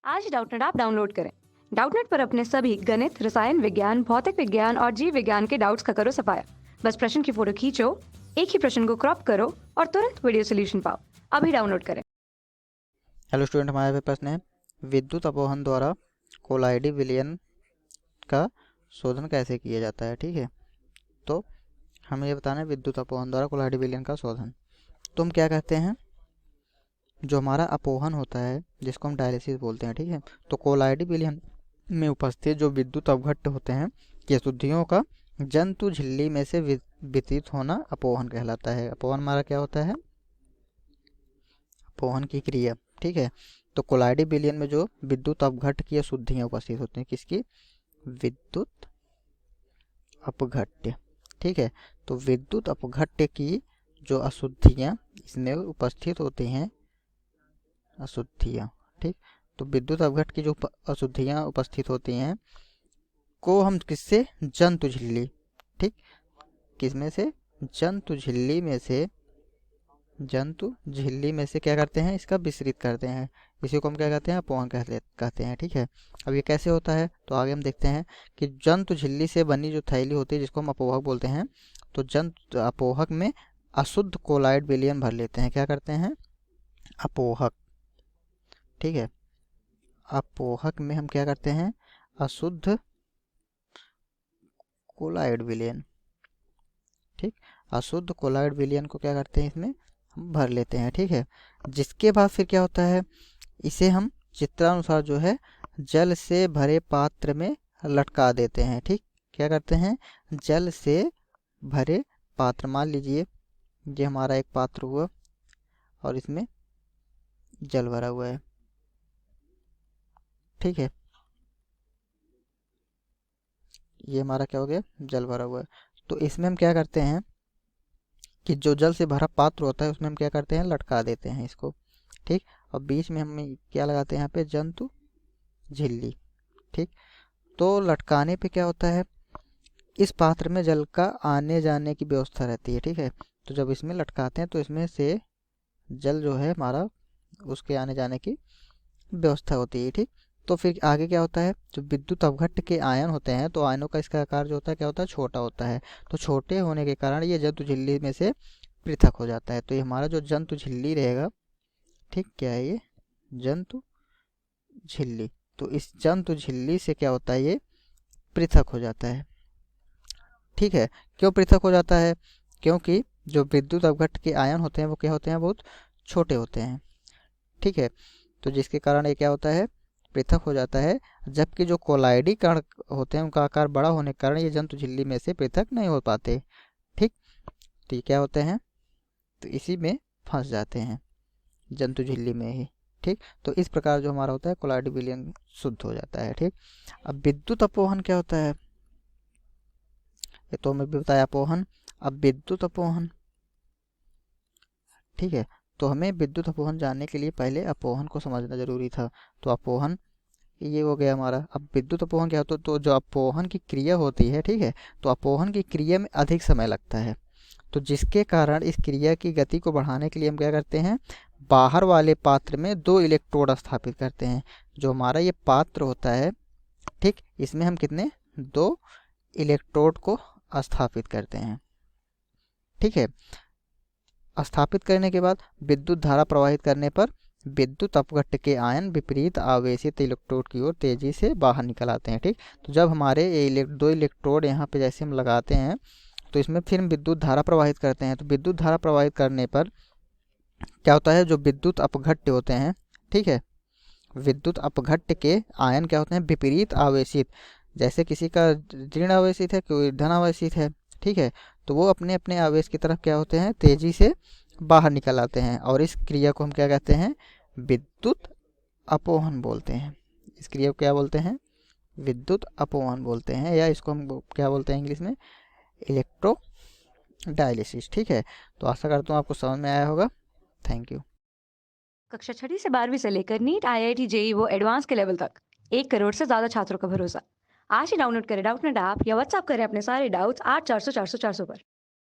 आज ही Doubtnut app download करें। Doubtnut पर अपने सभी गणित, रसायन विज्ञान, भौतिक विज्ञान और जीव विज्ञान के डाउट्स का करो सफाया। बस प्रश्न की फोटो खींचो, एक ही प्रश्न को क्रॉप करो और तुरंत वीडियो सोल्यूशन पाओ। अभी डाउनलोड करें। हेलो स्टूडेंट, हमारे पे प्रश्न है विद्युत अपवहन द्वारा कोलाइडी विलयन का शोधन कैसे किया जाता है। ठीक है, तो हमें ये बताना है विद्युत अपवहन द्वारा कोलाइडी विलयन का शोधन। तो हम क्या कहते हैं, जो हमारा अपवहन होता है जिसको हम डायलिसिस बोलते हैं। ठीक है, तो कोलाइडी विलयन में उपस्थित जो विद्युत अवघट्ट होते हैं कि अशुद्धियों का जंतु झिल्ली में से वितरित होना अपवहन कहलाता है। अपवहन हमारा क्या होता है, अपवहन की क्रिया। ठीक है, तो कोलाइडी विलयन में जो विद्युत अपघट्ट की अशुद्धियां उपस्थित होती हैं, किसकी, विद्युत अपघट्य। ठीक है, तो विद्युत अपघट्य की जो अशुद्धियां इसमें उपस्थित होती हैं, अशुद्धियां। ठीक, तो विद्युत अपघट्ट की जो अशुद्धियां उपस्थित होती हैं को हम किससे, जंतु झिल्ली। ठीक, किसमें से, जंतु झिल्ली में से, जंतु झिल्ली में से क्या करते हैं, इसका विसरित करते हैं। इसी को हम क्या कहते हैं, अपवहन कहते हैं। ठीक है, अब ये कैसे होता है, तो आगे हम देखते हैं कि जंतु झिल्ली से बनी जो थैली होती है जिसको हम अपोहक बोलते हैं, तो जंतु अपोहक में अशुद्ध कोलाइड विलयन भर लेते हैं। क्या करते हैं, अपोहक। ठीक है, अपोहक में हम क्या करते हैं, अशुद्ध कोलाइड विलयन। ठीक, अशुद्ध कोलाइड विलयन को क्या करते हैं, इसमें हम भर लेते हैं। ठीक है, जिसके बाद फिर क्या होता है, इसे हम चित्रानुसार जो है जल से भरे पात्र में लटका देते हैं। ठीक, क्या करते हैं, जल से भरे पात्र, मान लीजिए ये हमारा एक पात्र हुआ और इसमें जल भरा हुआ है। ठीक है, ये हमारा क्या हो गया, जल भरा हुआ है। तो इसमें हम क्या करते हैं कि जो जल से भरा पात्र होता है उसमें हम क्या करते हैं, लटका देते हैं इसको। ठीक, और बीच में हम क्या लगाते हैं, यहाँ पे जंतु झिल्ली। ठीक, तो लटकाने पे क्या होता है, इस पात्र में जल का आने जाने की व्यवस्था रहती है। ठीक है, तो जब इसमें लटकाते हैं तो इसमें से जल जो है हमारा, उसके आने जाने की व्यवस्था होती है। ठीक, तो फिर आगे क्या होता है, जो विद्युत अवघट्ट के आयन होते हैं तो आयनों का इसका आकार जो होता है क्या होता है, छोटा होता है। तो छोटे होने के कारण ये जंतु झिल्ली में से पृथक हो जाता है। तो ये हमारा जो जंतु झिल्ली रहेगा, ठीक, क्या है ये, जंतु झिल्ली। तो इस जंतु झिल्ली से क्या होता है, ये पृथक हो जाता है। ठीक है, क्यों पृथक हो जाता है, क्योंकि जो विद्युत अवघट्ट के आयन होते हैं वो क्या होते हैं, बहुत छोटे होते हैं। ठीक है, तो जिसके कारण ये क्या होता है, पृथक हो जाता है। जबकि जो कोलाइडी कण होते हैं उनका आकार बड़ा होने के कारण ये जंतु झिल्ली में से पृथक नहीं हो पाते। ठीक, तो ये क्या होते हैं, तो इसी में फंस जाते हैं, जंतु झिल्ली में ही। ठीक, तो इस प्रकार जो हमारा होता है कोलाइडी विलयन शुद्ध हो जाता है। ठीक, अब विद्युत अपवहन क्या होता है, ये तो हमें भी बताया अपवहन। अब विद्युत अपवहन, ठीक है, तो हमें विद्युत अपवहन जानने के लिए पहले अपवहन को समझना जरूरी था। तो अपवहन ये हो गया हमारा। अब विद्युत अपवहन क्या होता है, तो जो अपवहन की क्रिया होती है, ठीक है, तो अपवहन की क्रिया में अधिक समय लगता है। तो जिसके कारण इस क्रिया की गति को बढ़ाने के लिए हम क्या करते हैं, बाहर वाले पात्र में 2 इलेक्ट्रोड स्थापित करते हैं। जो हमारा ये पात्र होता है, ठीक, इसमें हम कितने, 2 इलेक्ट्रोड को स्थापित करते हैं। ठीक है, स्थापित करने के बाद विद्युत धारा प्रवाहित करने पर विद्युत अपघट्ट के आयन विपरीत आवेशित इलेक्ट्रोड की ओर तेजी से बाहर निकल आते हैं। ठीक, तो जब हमारे ये 2 इलेक्ट्रोड यहाँ पे जैसे हम लगाते हैं तो इसमें फिर हम विद्युत धारा प्रवाहित करते हैं। तो विद्युत धारा प्रवाहित करने पर क्या होता है, जो विद्युत अपघट्ट होते हैं, ठीक है, विद्युत अपघट्ट के आयन क्या होते हैं, विपरीत आवेशित। जैसे किसी का ऋण आवेशित है, कोई धन आवेशित है। ठीक है, तो वो अपने अपने आवेश की तरफ क्या होते हैं, तेजी से बाहर निकल आते हैं। और इस क्रिया को हम क्या कहते हैं, विद्युत अपवहन बोलते हैं। इस क्रिया को क्या बोलते हैं, विद्युत अपवहन बोलते हैं, या इसको हम क्या बोलते हैं इंग्लिश में, इलेक्ट्रो डायलिसिस। ठीक है, तो आशा करता हूँ आपको समझ में आया होगा। Thank you. कक्षा 6 से 12वीं से लेकर नीट, IIT, JEE वो एडवांस के लेवल तक 1 करोड़ से ज्यादा छात्रों का भरोसा। आज ही डाउनलोड करें डाउटनेट ऐप या व्हाट्सएप करें अपने सारे डाउट्स 8400 400 400 पर।